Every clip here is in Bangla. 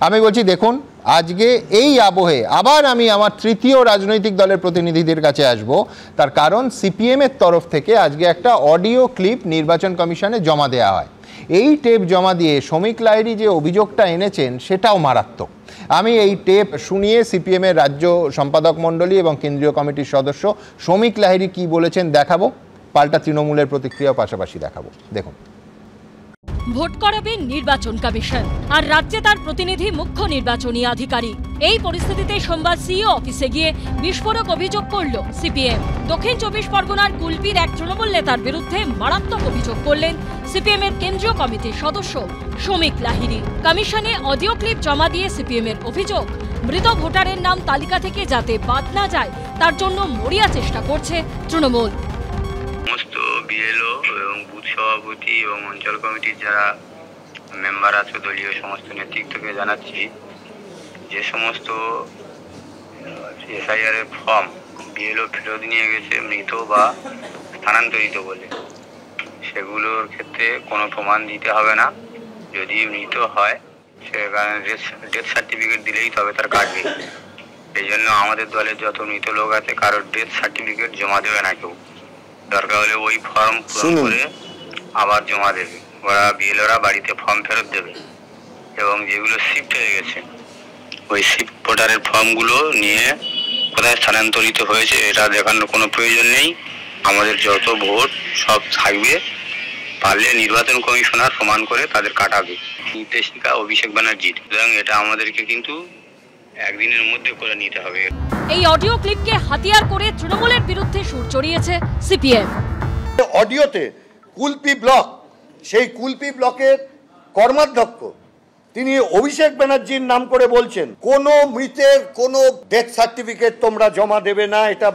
আমি বলছি দেখুন, আজকে এই আবহে আবার আমি আমার তৃতীয় রাজনৈতিক দলের প্রতিনিধিদের কাছে আসব। তার কারণ সিপিএমের তরফ থেকে আজকে একটা অডিও ক্লিপ নির্বাচন কমিশনে জমা দেওয়া হয়। এই টেপ জমা দিয়ে শ্রমিক লাহিড়ী যে অভিযোগটা এনেছেন সেটাও মারাত্মক। আমি এই টেপ শুনিয়ে সিপিএমের রাজ্য সম্পাদক মণ্ডলী এবং কেন্দ্রীয় কমিটির সদস্য শ্রমিক লাহিড়ী কি বলেছেন দেখাবো, পাল্টা তৃণমূলের প্রতিক্রিয়াও পাশাপাশি দেখাবো। দেখুন। ভোট করাবে নির্বাচন কমিশন, আর রাজ্যে তার প্রতিনিধি মুখ্য নির্বাচনী আধিকারিক। এই পরিস্থিতিতে সোমবার সিইও অফিসে গিয়ে বিস্ফোরক অভিযোগ করল সিপিএম। দক্ষিণ 24 পরগনার কুলপির এক তৃণমূল নেতার বিরুদ্ধে মারাত্মক অভিযোগ করলেন সিপিএমের কেন্দ্রীয় কমিটির সদস্য শ্রমিক লাহিড়ী। কমিশনে অডিও ক্লিপ জমা দিয়ে সিপিএমের অভিযোগ, মৃত ভোটারের নাম তালিকা থেকে যাতে বাদ না যায় তার জন্য মরিয়া চেষ্টা করছে তৃণমূল। সমস্ত বিএলও এবং বুথ সভাপতি এবং অঞ্চল কমিটির যারা মেম্বার আছে, দলীয় সমস্ত নেতৃত্বকে জানাচ্ছি, যে সমস্ত এসআইআর এর ফর্ম বিএলও ফেরত নিয়ে গেছে মৃত বা স্থানান্তরিত বলে, সেগুলোর ক্ষেত্রে কোনো প্রমাণ দিতে হবে না। যদি মৃত হয় সেখানে ডেথ সার্টিফিকেট দিলেই তবে তার কাটবে। এই জন্য আমাদের দলের যত মৃত লোক আছে কারোর ডেথ সার্টিফিকেট জমা দেবে না কেউ। দরকার হলে ওই ফর্ম পূরণ করে আবার জমা দেবে, ওরা বিএলওরা বাড়িতে ফর্ম ফেরত দেবে। এবং যেগুলো শিফট হয়ে গেছে ওই শিফট ভোটারের ফর্মগুলো নিয়ে কোথায় স্থানান্তরিত হয়েছে এটা দেখানোর কোনো প্রয়োজন নেই। আমাদের যত ভোট সব থাকবে, পারলে নির্বাচন কমিশনার সমান করে তাদের কাটাবে। নির্দেশিকা অভিষেক ব্যানার্জির, সুতরাং এটা আমাদেরকে কিন্তু একদিনের মধ্যে করে নিতে হবে। এই অডিও ক্লিপকে হাতিয়ার করে তৃণমূলের বিরুদ্ধে সুর চড়িয়েছে সিপিএম। অডিওতে কুলপি ব্লক, সেই কুলপি ব্লকের কর্মাধ্যক্ষ তিনি অভিষেক ব্যানার্জির নাম করে বলছেন কোনো মৃতের কোনো ডেথ সার্টিফিকেট তোমরা জমা দেবে না, এটা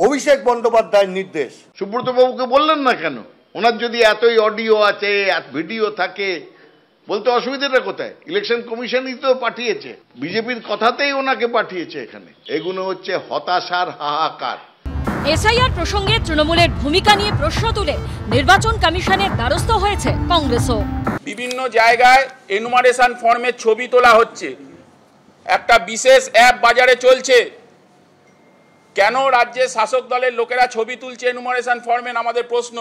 অভিষেক বন্দ্যোপাধ্যায়ের নির্দেশ। সুব্রত বাবুকে বললেন না কেন? ওনার যদি এতই অডিও আছে, ভিডিও থাকে, বলতে অসুবিধাটা কোথায়? ইলেকশন কমিশনই তো পাঠিয়েছে, বিজেপির কথাতেই ওনাকে পাঠিয়েছে এখানে। এগুলো হচ্ছে হতাশার হাহাকার। এসআইআর প্রসঙ্গে তৃণমূলের ভূমিকা নিয়ে প্রশ্ন তুলে নির্বাচন কমিশনের দ্বারস্থ হয়েছে কংগ্রেসও। বিভিন্ন জায়গায় এনুমারেশন ফর্মের ছবি তোলা হচ্ছে, একটা বিশেষ অ্যাপ বাজারে চলছে। কেন রাজ্যের শাসক দলের লোকেরা ছবি তুলছে এনুমারেশন ফর্মে? আমাদের প্রশ্ন।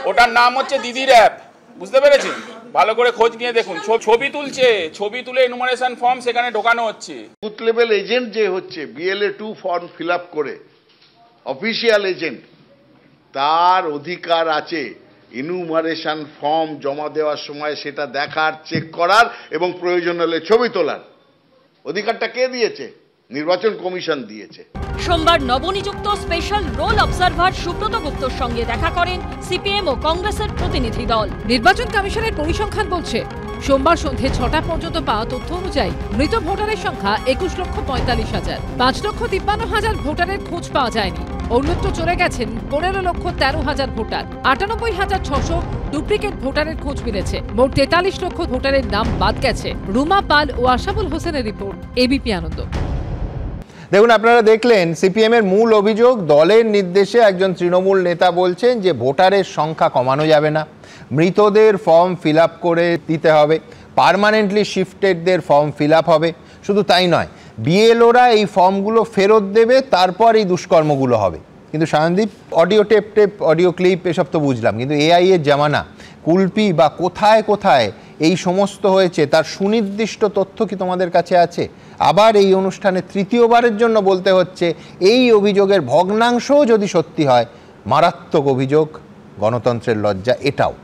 ওটার নাম হচ্ছে দিদির অ্যাপ, বুঝতে পেরেছেন? ভালো করে খোঁজ নিয়ে দেখুন। ছবি তুলছে, ছবি তুলে এনুমারেশন ফর্ম সেখানে ঢোকানো হচ্ছে। বুথ লেভেল এজেন্ট যে হচ্ছে BLA 2 ফর্ম ফিল আপ করে, অফিসিয়াল এজেন্ট, তার অধিকার আছে ইনুমারেশন ফর্ম জমা দেওয়ার সময় সেটা দেখার, চেক করার এবং প্রয়োজন হলে ছবি তোলার। অধিকারটা কে দিয়েছে? নির্বাচন কমিশন দিয়েছে। সোমবার নবনিযুক্ত স্পেশাল রোল অবজারভার সুব্রত গুপ্তর সঙ্গে দেখা করেন সিপিএম ও কংগ্রেসের প্রতিনিধি দল। নির্বাচন কমিশনের পরিসংখ্যান বলছে সোমবার সন্ধে 6টা পর্যন্ত পাওয়া তথ্য অনুযায়ী মৃত ভোটারের সংখ্যা 21,45,000। 5,53,000 ভোটারের খোঁজ পাওয়া যায়নি। অন্যত্র চলে গেছেন 15,13,000 ভোটার। 98,600 ডুপ্লিকেট ভোটারের খোঁজ মিলেছে। মোট 43 লক্ষ ভোটারের নাম বাদ গেছে। রুমা পাল ও আশাবুল হোসেনের রিপোর্ট, এবিপি আনন্দ। দেখুন, আপনারা দেখলেন সিপিএমের মূল অভিযোগ, দলের নির্দেশে একজন তৃণমূল নেতা বলছেন যে ভোটারের সংখ্যা কমানো যাবে না, মৃতদের ফর্ম ফিল আপ করে দিতে হবে, পার্মানেন্টলি শিফটেডদের ফর্ম ফিল আপ হবে। শুধু তাই নয়, বিএলওরা এই ফর্মগুলো ফেরত দেবে, তারপর এই দুষ্কর্মগুলো হবে। কিন্তু Sayandeep, audio tape audio clip এসব তো বুঝলাম, কিন্তু এআই এর জামানা, কুলপি বা কোথায় কোথায় এই সমস্ত হয়েছে তার সুনির্দিষ্ট তথ্য কি তোমাদের কাছে আছে? আবার এই অনুষ্ঠানে তৃতীয়বারের জন্য বলতে হচ্ছে, এই অভিযোগের ভগ্নাংশও যদি সত্যি হয়, মারাত্মক অভিযোগ, গণতন্ত্রের লজ্জা এটাও।